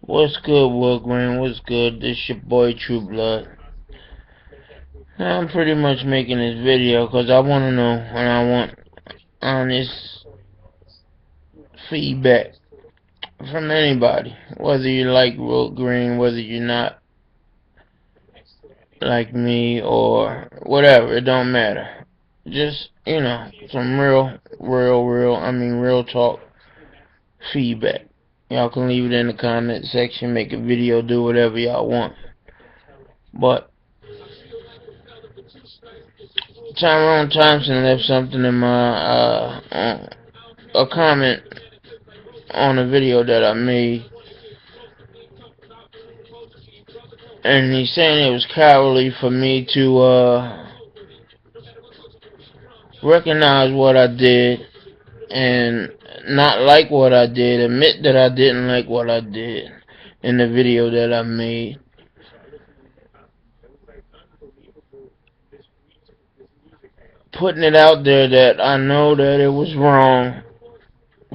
What's good, Wilgren? What's good? This your boy True Blood. I'm pretty much making this video because I want to know and I want honest feedback from anybody. Whether you like Wilgren, whether you're not like me or whatever, it don't matter. Just, some real talk feedback. Y'all can leave it in the comment section, make a video, do whatever y'all want. But Tyrone Thompson left something in my a comment on a video that I made, and he's saying it was cowardly for me to recognize what I did and not like what I did, admit that I didn't like what I did in the video that I made. Putting it out there that I know that it was wrong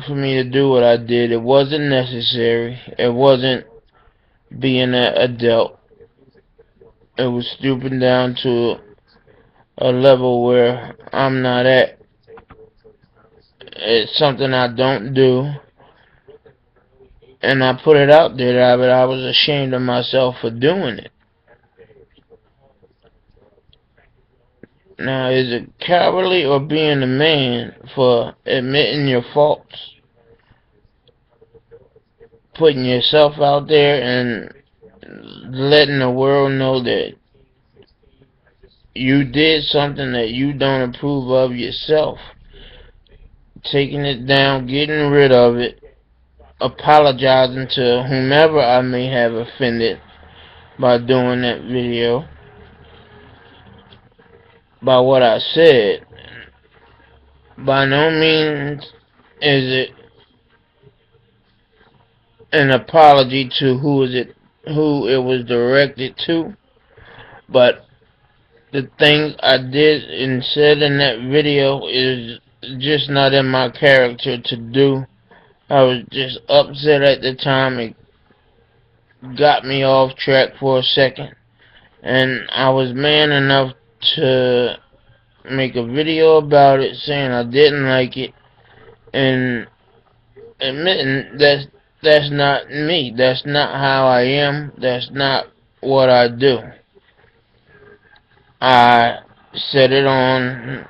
for me to do what I did. It wasn't necessary. It wasn't being an adult. It was stooping down to a level where I'm not at. It's something I don't do. And I put it out there that I was ashamed of myself for doing it. Now, is it cowardly or being a man for admitting your faults? Putting yourself out there and letting the world know that you did something that you don't approve of yourself. Taking it down, getting rid of it, apologizing to whomever I may have offended by doing that video, by what I said. By no means is it an apology to who it was directed to, but the things I did and said in that video is just not in my character to do. I was just upset at the time. It got me off track for a second, and I was man enough to make a video about it, saying I didn't like it, and admitting that's not me. That's not how I am. That's not what I do. I said it on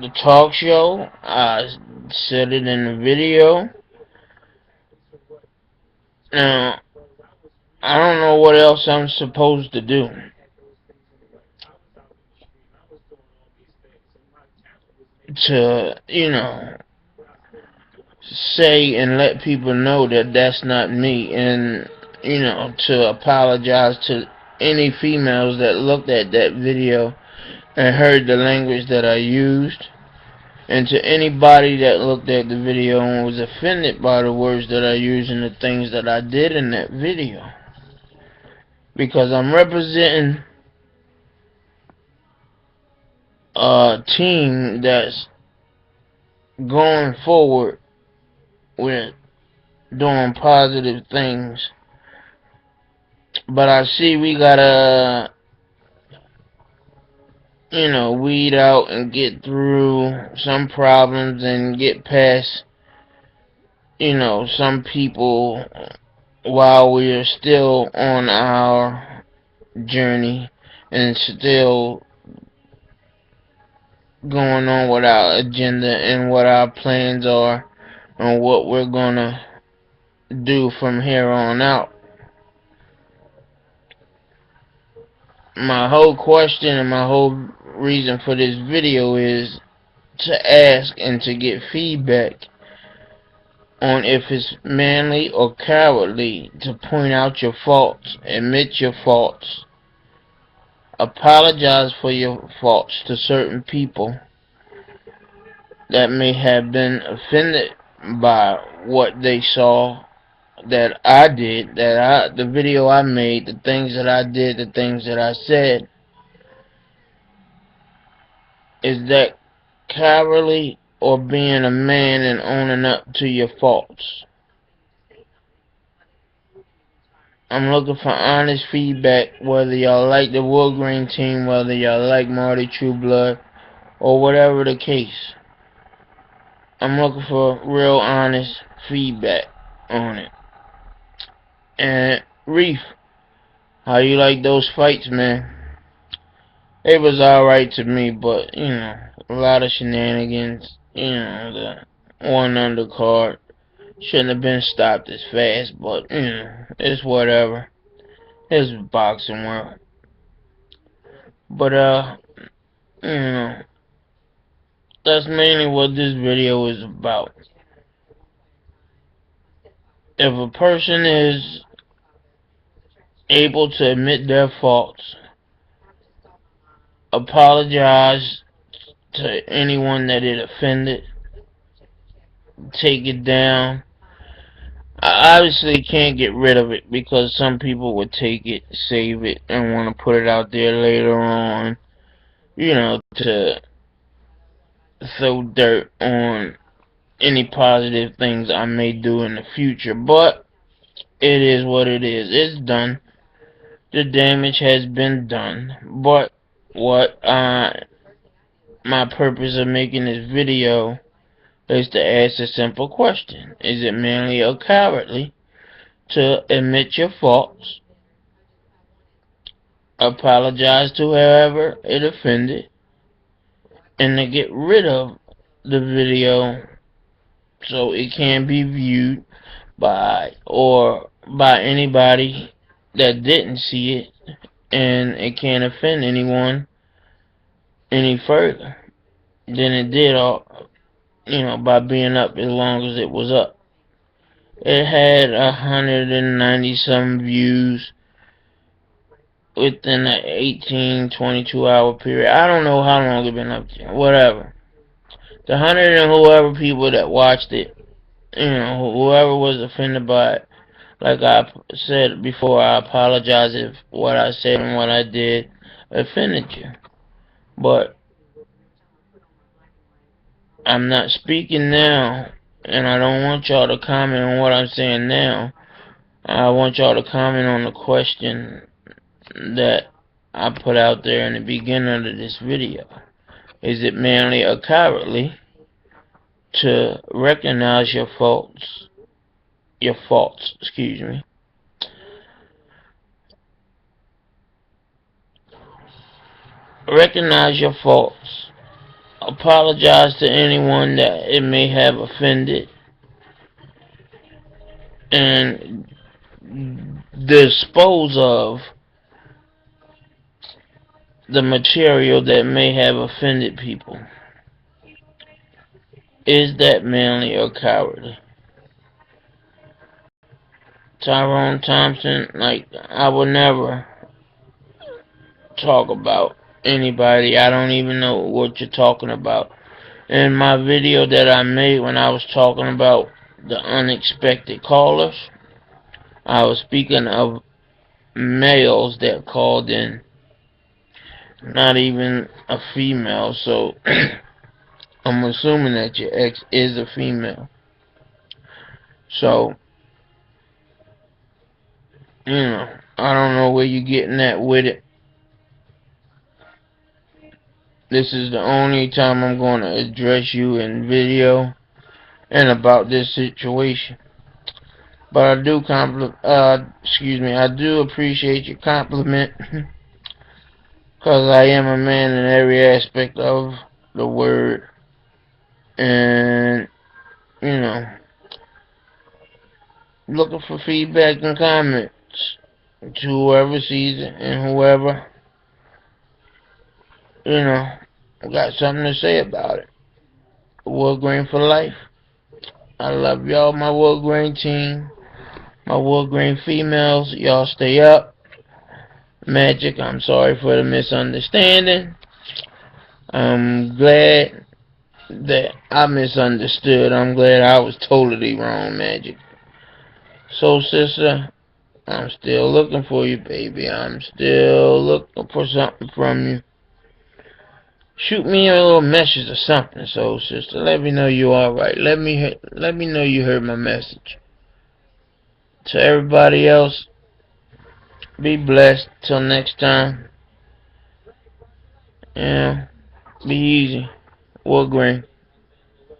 the talk show. I said it in the video. Now, I don't know what else I'm supposed to do. To, say and let people know that that's not me, and to apologize to any females that looked at that video and heard the language that I used, and to anybody that looked at the video and was offended by the words that I used and the things that I did in that video, because I'm representing a team that's going forward with doing positive things. But I see we gotta, weed out and get through some problems and get past, some people while we're still on our journey and still going on with our agenda and what our plans are and what we're gonna do from here on out. My whole question and my whole reason for this video is to ask and to get feedback on if it's manly or cowardly to point out your faults, admit your faults, apologize for your faults to certain people that may have been offended by what they saw that I did, the video I made, the things that I did, the things that I said. Is that cowardly or being a man and owning up to your faults? I'm looking for honest feedback, whether y'all like the Wood Green team, whether y'all like Marty Trueblood, or whatever the case. I'm looking for real honest feedback on it. And Reef, how you like those fights, man? It was alright to me, but, you know, a lot of shenanigans. You know, the one undercard shouldn't have been stopped as fast, but, you know, it's whatever. It's boxing world. But, you know, that's mainly what this video is about. If a person is able to admit their faults, apologize to anyone that it offended, take it down. I obviously can't get rid of it because some people would take it, save it, and want to put it out there later on, you know, to throw dirt on any positive things I may do in the future. But it is what it is. It's done. The damage has been done. But what my purpose of making this video is to ask a simple question. Is it manly or cowardly to admit your faults, apologize to whoever it offended, and to get rid of the video so it can be viewed by anybody that didn't see it, and it can't offend anyone any further than it did, by being up as long as it was up. It had 190 some views within an 18-22 hour period. I don't know how long it's been up there. Whatever. The 100 and whoever people that watched it, whoever was offended by it, like I said before, I apologize if what I said and what I did offended you. But I'm not speaking now, and I don't want y'all to comment on what I'm saying now. I want y'all to comment on the question that I put out there in the beginning of this video. Is it manly or cowardly to recognize your faults, recognize your faults, apologize to anyone that it may have offended, and dispose of the material that may have offended people? Is that manly or cowardly? Tyrone Thompson, I would never talk about anybody. I don't even know what you're talking about. In my video that I made when I was talking about the unexpected callers, I was speaking of males that called in, not even a female. So I'm assuming that your ex is a female. So, I don't know where you're getting at with it. This is the only time I'm going to address you in video and about this situation. But I do I do appreciate your compliment, because I am a man in every aspect of the word. And, looking for feedback and comments to whoever sees it and whoever, got something to say about it. Wood Grain for life. I love y'all, my Wood Grain team, my Wood Grain females. Y'all stay up. Magic, I'm sorry for the misunderstanding. I'm glad that I misunderstood. I'm glad I was totally wrong, Magic. So, sister, I'm still looking for you, baby. I'm still looking for something from you. Shoot me a little message or something, soul sister. Let me know you alright. Let me know you heard my message. To everybody else, Be blessed. Till next time. Yeah. Be easy. Wood grain.